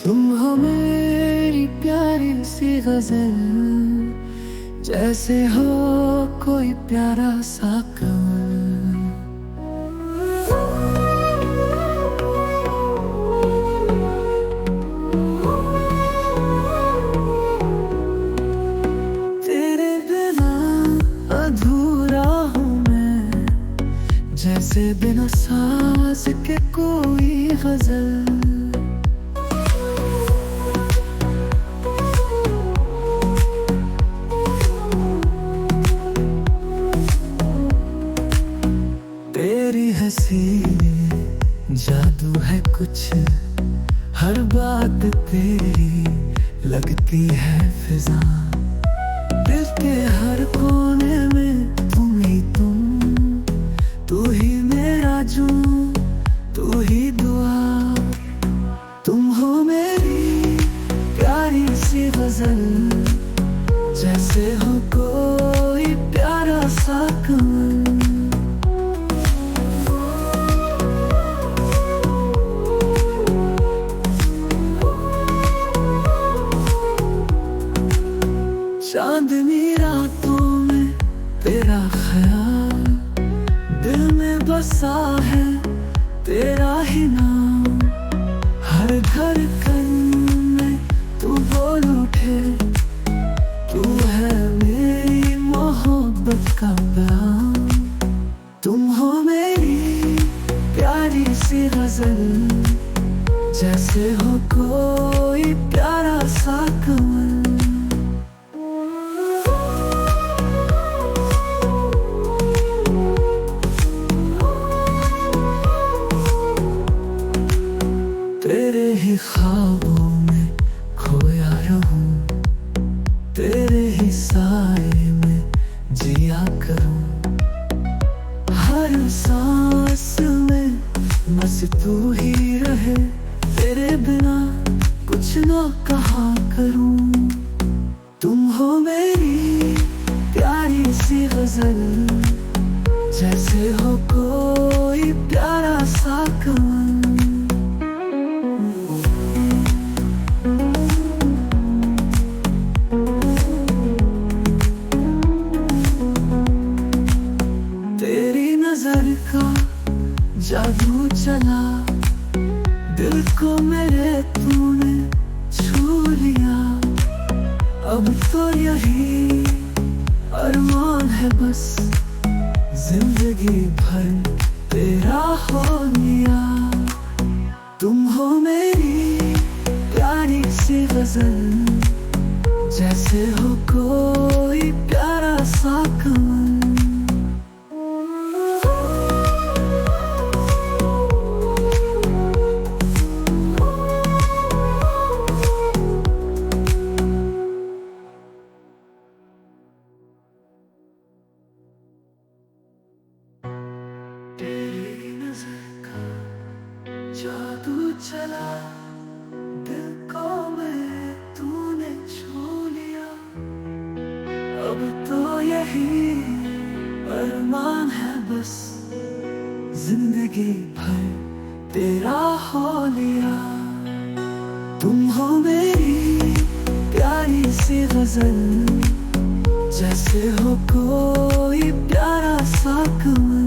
तुम हो मेरी प्यारी सी गजल, जैसे हो कोई प्यारा सा कमल। तेरे बिना अधूरा हूँ मैं, जैसे बिना सांस के कोई गजल। तेरी हंसी में जादू है कुछ, हर बात तेरी लगती है फिजा। दिल के हर कोने में तुम ही तुम, तू ही मेरा जुनून, तू ही दुआ। तुम हो मेरी प्यारी सी गजल, जैसे हो कोई प्यारा सा कमल। चांदनी रातों में तेरा ख्याल, दिल में बसा है तेरा ही नाम। हर धड़कन में तू बोल उठे, तू है मेरी मोहब्बत का प्यार। तुम हो मेरी प्यारी सी गजल, जैसे हो कोई प्यारा सा कमल। तेरे ही ख्वाबों में खोया रहूं, तेरे ही साए में जिया करूं। हर सांस में बस तू ही रहे, तेरे बिना कुछ ना कहा करूं। तुम हो मेरी प्यारी सी गजल, जैसे हो कोई प्यारा सा कमल। नजर का जादू चला, दिल को मेरे तूने छू लिया। अब तो यही अरमान है बस, जिंदगी भर तेरा हो लिया। तुम हो मेरी प्यारी सी गजल, जैसे हो कोई प्यारा सा कमल। जादू चला, दिल को मेरे तूने छू लिया। अब तो यही अरमान है बस, जिंदगी भर तेरा हो लिया। तुम हो मेरी प्यारी सी गजल, जैसे हो कोई प्यारा सा कमल।